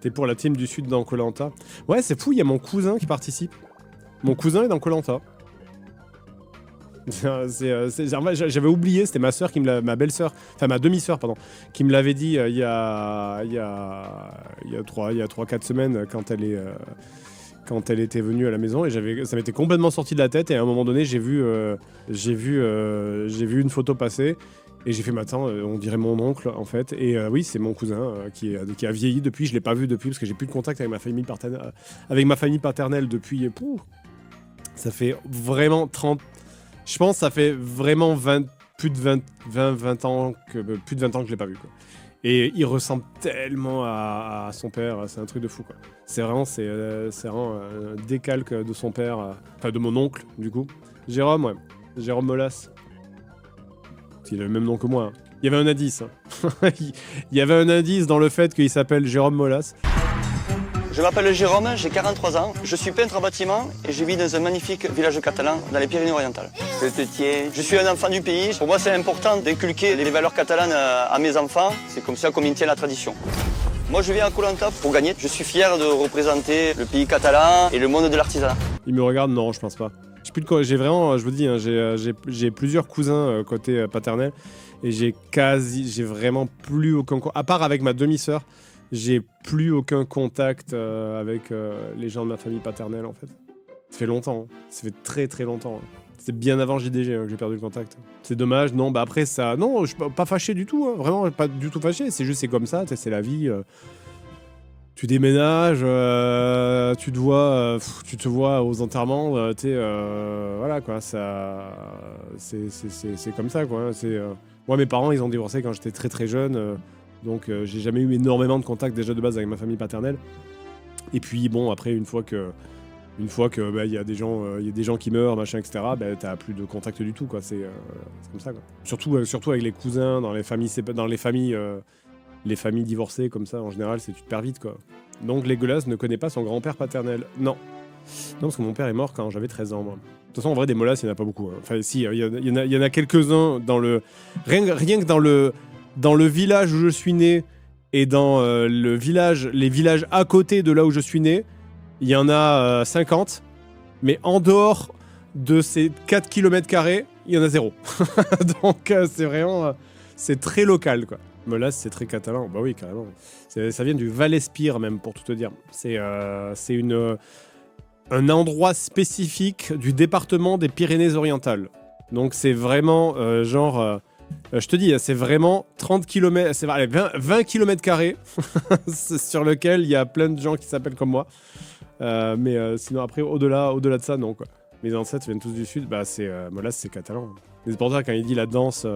T'es pour la team du Sud dans koh. Ouais, c'est fou, il y a mon cousin qui participe. Mon cousin est dans koh. J'avais oublié, c'était ma sœur qui me l'a, ma belle-sœur, enfin ma demi-sœur, pardon, qui me l'avait dit il y a 3-4 semaines quand elle était venue à la maison, et ça m'était complètement sorti de la tête, et à un moment donné j'ai vu une photo passer. Et j'ai fait, attends, on dirait mon oncle, en fait. Et oui, c'est mon cousin qui a vieilli depuis. Je ne l'ai pas vu depuis, parce que j'ai plus de contact avec ma famille paternelle depuis... ça fait vraiment 30... Je pense que ça fait vraiment plus de 20 ans que je ne l'ai pas vu, quoi. Et il ressemble tellement à son père, c'est un truc de fou, quoi. C'est vraiment un décalque de son père, enfin de mon oncle, du coup. Jérôme, ouais. Jérôme Molas. Il a le même nom que moi. Il y avait un indice. Il y avait un indice dans le fait qu'il s'appelle Jérôme Molas. Je m'appelle Jérôme, j'ai 43 ans, je suis peintre en bâtiment et je vis dans un magnifique village catalan dans les Pyrénées-Orientales. Je suis un enfant du pays. Pour moi, c'est important d'inculquer les valeurs catalanes à mes enfants. C'est comme ça qu'on maintient la tradition. Moi, je viens à koh pour gagner. Je suis fier de représenter le pays catalan et le monde de l'artisanat. Il me regarde, non, je pense pas. J'ai vraiment, je vous dis, hein, j'ai plusieurs cousins côté paternel et j'ai vraiment plus aucun, à part avec ma demi-sœur, j'ai plus aucun contact avec les gens de ma famille paternelle, en fait. Ça fait longtemps, hein. Ça fait très très longtemps. Hein. C'est bien avant JDG que j'ai perdu le contact. C'est dommage, non, après ça, non, je suis pas fâché du tout, hein, vraiment pas du tout fâché, c'est comme ça, c'est la vie. Tu déménages, tu te vois aux enterrements, voilà quoi, ça, c'est comme ça quoi. Moi, mes parents, ils ont divorcé quand j'étais très très jeune, donc j'ai jamais eu énormément de contact déjà de base avec ma famille paternelle. Et puis bon, après une fois que y a des gens qui meurent, machin, etc. T'as plus de contact du tout quoi. C'est comme ça quoi. Surtout avec les cousins dans les familles. Les familles divorcées comme ça, en général, tu te perds vite, quoi. Donc, Legolas ne connaît pas son grand-père paternel. Non. Non, parce que mon père est mort quand j'avais 13 ans, moi. De toute façon, en vrai, des Molas, il n'y en a pas beaucoup. Hein. Enfin, si, il y en a quelques-uns dans le... Rien que dans le village où je suis né et dans les villages à côté de là où je suis né, il y en a 50. Mais en dehors de ces 4 km², il y en a 0. Donc, c'est vraiment... c'est très local, quoi. Molas, c'est très catalan. Bah oui, carrément. Ça vient du Val-Espire, même, pour tout te dire. C'est un endroit spécifique du département des Pyrénées-Orientales. Donc, c'est vraiment, je te dis, c'est vraiment 30 km... C'est 20 km² sur lequel il y a plein de gens qui s'appellent comme moi. Mais sinon, après, au-delà de ça, non, quoi. Mes ancêtres viennent tous du Sud. Bah, Molas, c'est catalan. Mais c'est pour ça, quand il dit la danse,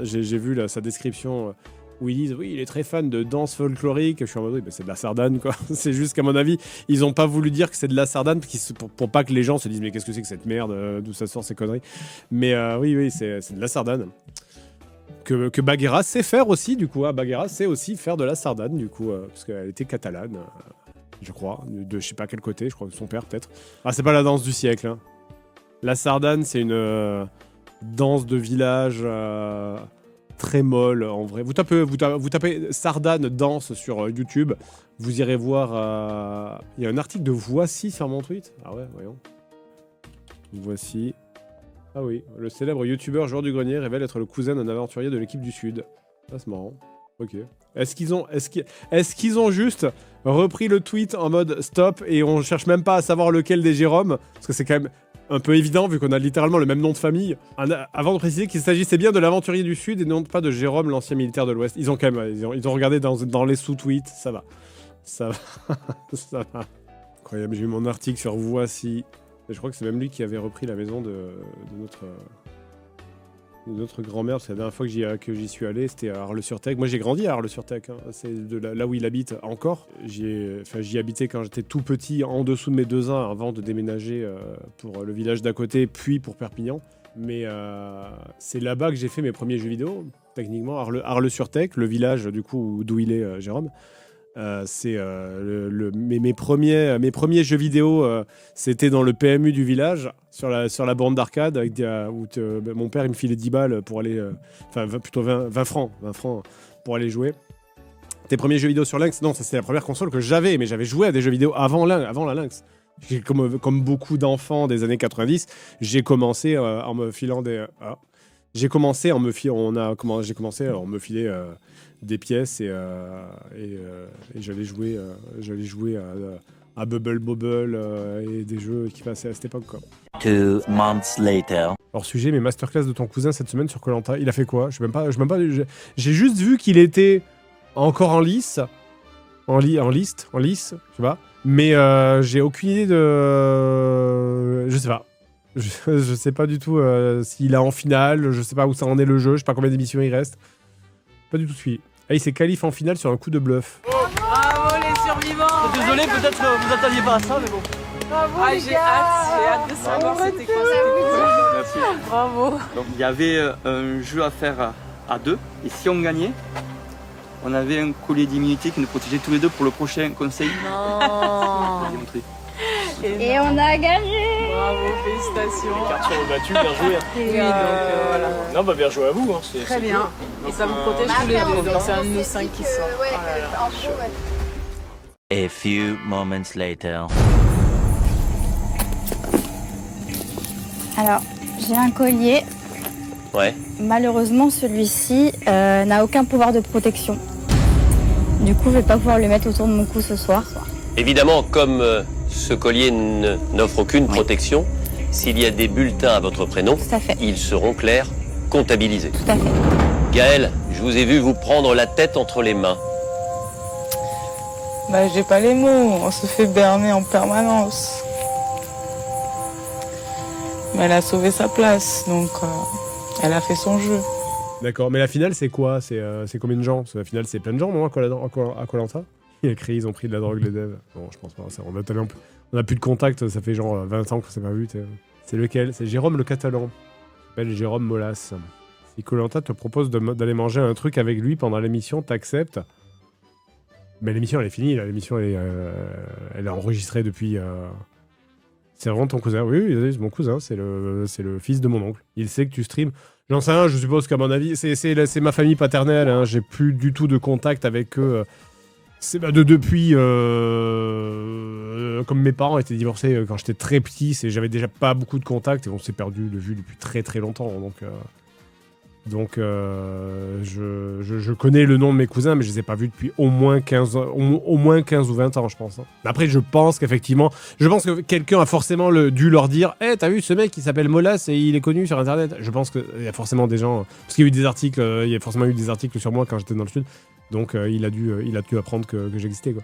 j'ai vu sa description... où ils disent oui, il est très fan de danse folklorique. Je suis en mode oui, c'est de la sardane quoi. C'est juste qu'à mon avis, ils ont pas voulu dire que c'est de la sardane pour pas que les gens se disent mais qu'est-ce que c'est que cette merde, d'où ça sort ces conneries. Mais oui, c'est de la sardane. Que Baguera sait faire aussi du coup. Baguera sait aussi faire de la sardane du coup, parce qu'elle était catalane, je crois, de je sais pas quel côté, je crois que son père peut-être. Ah, c'est pas la danse du siècle. Hein. La sardane, c'est une danse de village. Très molle en vrai. Vous tapez sardane danse sur YouTube, vous irez voir. Il y a un article de Voici sur mon tweet. Ah ouais, voyons. Voici. Ah oui, le célèbre youtubeur Joueur du Grenier révèle être le cousin d'un aventurier de l'équipe du Sud. Ça c'est marrant. Ok. Est-ce qu'ils ont juste repris le tweet en mode stop et on cherche même pas à savoir lequel des Jérôme, parce que c'est quand même un peu évident vu qu'on a littéralement le même nom de famille. Avant de préciser qu'il s'agissait bien de l'aventurier du Sud et non pas de Jérôme, l'ancien militaire de l'Ouest. Ils ont quand même, ils ont regardé dans les sous-tweets, ça va. Ça va. Incroyable, j'ai eu mon article sur Voici. Je crois que c'est même lui qui avait repris la maison de notre grand-mère, parce que la dernière fois que j'y suis allé, c'était à Arles-sur-Tech. Moi, j'ai grandi à Arles-sur-Tech, hein. C'est là où il habite encore. J'y habitais quand j'étais tout petit, en dessous de mes 2 ans, avant de déménager pour le village d'à côté, puis pour Perpignan. Mais c'est là-bas que j'ai fait mes premiers jeux vidéo, techniquement. Arles-sur-Tech, le village, du coup, d'où il est, Jérôme. C'est mes premiers jeux vidéo, c'était dans le PMU du village, sur la borne d'arcade, où mon père il me filait 10 balles pour aller, plutôt 20 francs pour aller jouer. Tes premiers jeux vidéo sur Lynx? Non, ça c'était la première console que j'avais, mais j'avais joué à des jeux vidéo avant la Lynx. Comme beaucoup d'enfants des années 90, j'ai commencé en me filant des... J'ai commencé en me filait des pièces et j'allais jouer à Bubble Bobble et des jeux qui passaient à cette époque, quoi. 2 months later. Hors sujet, mais masterclass de ton cousin cette semaine sur Koh Lanta, il a fait quoi? J'ai juste vu qu'il était encore en lice, en lice, je sais pas. Mais j'ai aucune idée de, je sais pas. Je sais pas du tout s'il est en finale, je sais pas où ça en est le jeu, je sais pas combien d'émissions il reste. Pas du tout suivi. Ah, il s'est qualifié en finale sur un coup de bluff. Bravo les survivants. Désolé, peut-être que vous attendiez pas à ça, mais bon. Bravo j'ai hâte de savoir c'était quoi. Merci. Bravo. Donc il y avait un jeu à faire à 2, et si on gagnait, on avait un collier d'immunité qui nous protégeait tous les deux pour le prochain conseil. Non. Et on a gagné. Bravo, félicitations. Les cartes sont rebattues, bien joué. Oui, donc voilà. Non, bah bien joué à vous. Hein. Très bien. Et ça vous protège tous les deux. Donc c'est un de nous 5 qui sort. Ouais, Oh là là. en gros, ouais. A few moments later. Alors, j'ai un collier. Ouais. Malheureusement, celui-ci n'a aucun pouvoir de protection. Du coup, je vais pas pouvoir le mettre autour de mon cou ce soir. Évidemment, comme ce collier n'offre aucune protection, s'il y a des bulletins à votre prénom, Tout à fait. ils seront clairs, comptabilisés. Tout à fait. Gaël, je vous ai vu vous prendre la tête entre les mains. Bah, j'ai pas les mots, on se fait berner en permanence. Mais elle a sauvé sa place, donc elle a fait son jeu. D'accord, mais la finale c'est quoi? C'est combien de gens? Parce que la finale c'est plein de gens, non, à Koh Lanta? Il a crié, ils ont pris de la drogue les devs. Non, je pense pas. On a plus de contact, ça fait genre 20 ans qu'on s'est pas vu. C'est lequel? C'est Jérôme le Catalan. Il s'appelle Jérôme Molas. Si Koh Lanta te propose d'aller manger un truc avec lui pendant l'émission, t'acceptes? Mais l'émission elle est finie, là. L'émission elle est enregistrée depuis... C'est vraiment ton cousin? Oui, c'est mon cousin, c'est le fils de mon oncle. Il sait que tu streams. J'en sais rien, je suppose qu'à mon avis, c'est ma famille paternelle, hein. J'ai plus du tout de contact avec eux. Depuis, comme mes parents étaient divorcés quand j'étais très petit, j'avais déjà pas beaucoup de contact et on s'est perdu de vue depuis très très longtemps. Donc je connais le nom de mes cousins, mais je les ai pas vus depuis au moins 15 ou 20 ans, je pense. Après, je pense que quelqu'un a forcément dû leur dire hey, t'as vu ce mec, il s'appelle Molas et il est connu sur Internet. Je pense qu'il y a forcément des gens... Parce qu'il y a eu des articles, il y a forcément eu des articles sur moi quand j'étais dans le sud. Donc il a dû apprendre que j'existais, quoi.